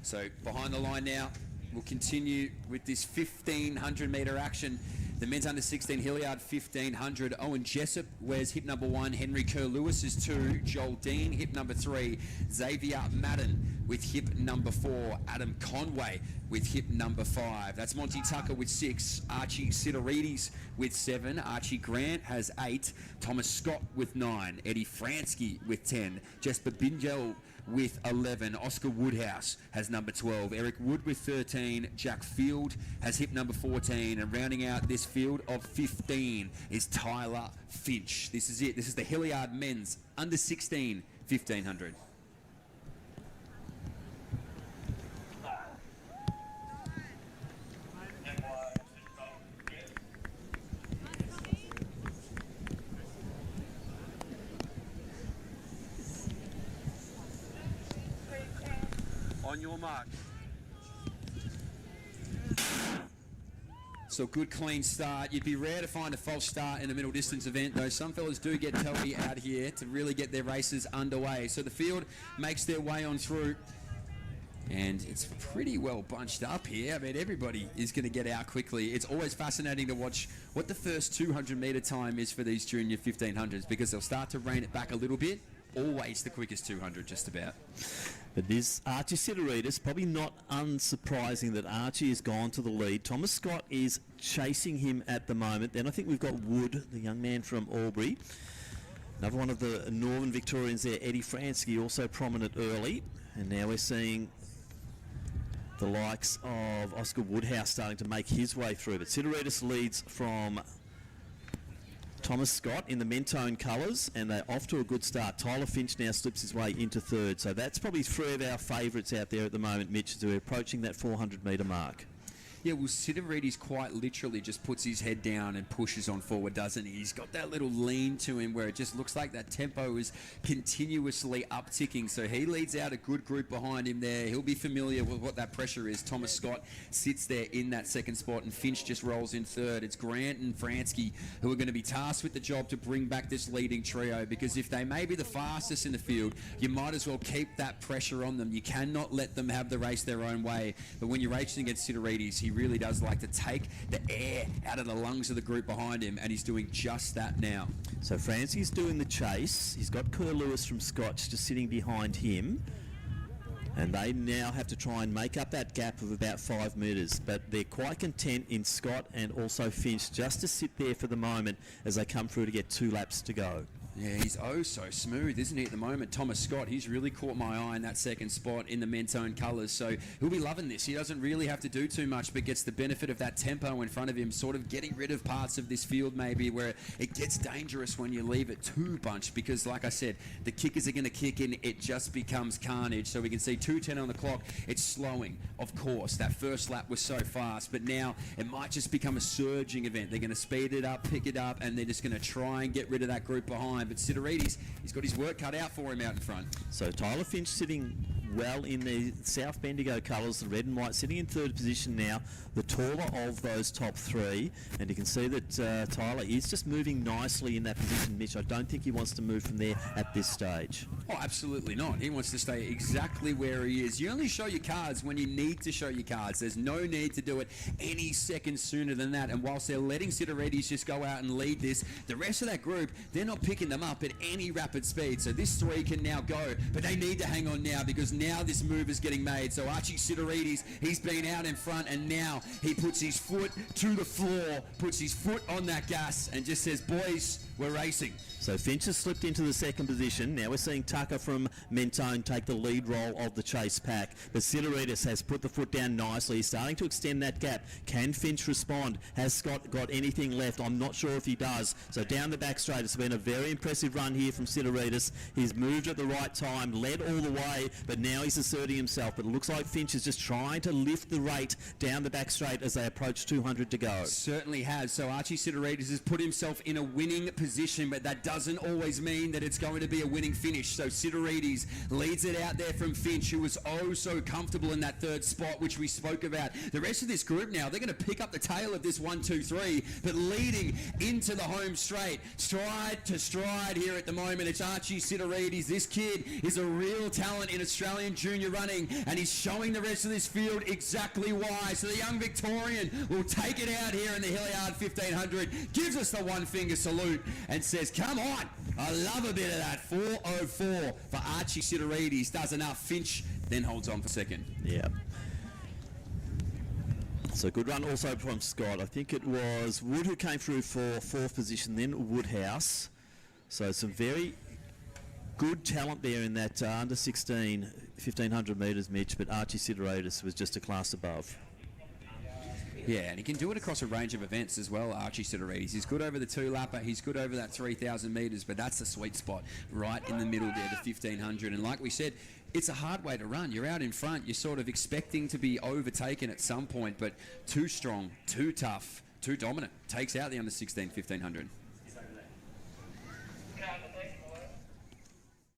So behind the line now, we'll continue with this 1,500 metre action. The men's under 16 Hillardt 1,500. Eoin Jessop wears hip number 1. Henry Curlewis is 2. Joel Dean, hip number 3. Zavier Madden with hip number 4. Adam Conway with hip number 5. That's Monty Tucker with 6. Archie Sideridis with 7. Archie Grant has 8. Thomas Scott with 9. Eddy Franzke with 10. Jesper Bignell with 11. Oscar Woodhouse has number 12. Eric Wood with 13. Jack Field has hip number 14. And rounding out this field of 15 is Tyler Fynch. This is it. This is the Hillardt men's under 16 1,500. On your mark. So good clean start. You'd be rare to find a false start in a middle distance event, though some fellas do get toey out here to really get their races underway. So the field makes their way on through, and it's pretty well bunched up here. I mean, everybody is going to get out quickly. It's always fascinating to watch what the first 200 metre time is for these junior 1500s, because they'll start to rein it back a little bit. Always the quickest 200, just about. But this Archie Sideridis, probably not unsurprising that Archie has gone to the lead. Thomas Scott is chasing him at the moment. Then I think we've got Wood, the young man from Albury. Another one of the Northern Victorians there, Eddy Franzke, also prominent early. And now we're seeing the likes of Oscar Woodhouse starting to make his way through. But Sideridis leads from Thomas Scott in the Mentone colours, and they're off to a good start. Tyler Fynch now slips his way into third. So that's probably 3 of our favourites out there at the moment, Mitch, as we're approaching that 400 metre mark. Yeah, well, Sideridis quite literally just puts his head down and pushes on forward, doesn't he? He's got that little lean to him where it just looks like that tempo is continuously upticking. So he leads out a good group behind him there. He'll be familiar with what that pressure is. Thomas Scott sits there in that second spot, and Fynch just rolls in third. It's Grant and Franzke who are going to be tasked with the job to bring back this leading trio, because if they may be the fastest in the field, you might as well keep that pressure on them. You cannot let them have the race their own way. But when you're racing against Sideridis, he really does like to take the air out of the lungs of the group behind him, and he's doing just that now. So Franzke's doing the chase. He's got Curlewis from Scotch just sitting behind him, and they now have to try and make up that gap of about 5 metres, but they're quite content in Scott and also Finch just to sit there for the moment as they come through to get 2 laps to go. Yeah, he's oh so smooth, isn't he, at the moment? Thomas Scott, he's really caught my eye in that second spot in the Mentone colours, so he'll be loving this. He doesn't really have to do too much, but gets the benefit of that tempo in front of him, sort of getting rid of parts of this field maybe where it gets dangerous when you leave it too bunched, because like I said, the kickers are going to kick in, it just becomes carnage. So we can see 2:10 on the clock, it's slowing, of course. That first lap was so fast, but now it might just become a surging event. They're going to speed it up, pick it up, and they're just going to try and get rid of that group behind. But Sideridis, he's got his work cut out for him out in front. So Tyler Fynch sitting well in the South Bendigo colours, the red and white, sitting in third position now, the taller of those top 3. And you can see that Tyler is just moving nicely in that position, Mitch. I don't think he wants to move from there at this stage. Oh, absolutely not. He wants to stay exactly where he is. You only show your cards when you need to show your cards. There's no need to do it any second sooner than that. And whilst they're letting Sideridis just go out and lead this, the rest of that group, they're not picking them up at any rapid speed. So this 3 can now go, but they need to hang on now, because now this move is getting made. So Archie Sideridis, he's been out in front, and now he puts his foot to the floor, puts his foot on that gas, and just says, boys, we're racing. So Finch has slipped into the second position. Now we're seeing Tucker from Mentone take the lead role of the chase pack. But Sideridis has put the foot down nicely. He's starting to extend that gap. Can Finch respond? Has Scott got anything left? I'm not sure if he does. So down the back straight, it's been a very impressive run here from Sideridis. He's moved at the right time, led all the way, but now he's asserting himself. But it looks like Finch is just trying to lift the rate down the back straight as they approach 200 to go. Certainly has. So Archie Sideridis has put himself in a winning position, but that doesn't always mean that it's going to be a winning finish. So Sideridis leads it out there from Fynch, who was oh so comfortable in that third spot, which we spoke about. The rest of this group now, they're going to pick up the tail of this 1, 2, 3, but leading into the home straight, stride to stride here at the moment. It's Archie Sideridis. This kid is a real talent in Australian Australian junior running, and he's showing the rest of this field exactly why. So the young Victorian will take it out here in the Hillardt 1500, gives us the one finger salute and says, come on, I love a bit of that. 4:04 for Archie Sideridis, does enough. Fynch then holds on for second. Yeah. So good run also from Scott. I think it was Wood who came through for fourth position, then Woodhouse. So some very good talent there in that under 16, 1500 metres, Mitch, but Archie Sideridis was just a class above. Yeah, and he can do it across a range of events as well, Archie Sideridis. He's good over the two-lapper, he's good over that 3,000 metres, but that's the sweet spot right in the middle there, the 1,500. And like we said, it's a hard way to run. You're out in front, you're sort of expecting to be overtaken at some point, but too strong, too tough, too dominant. Takes out the under 16, 1,500.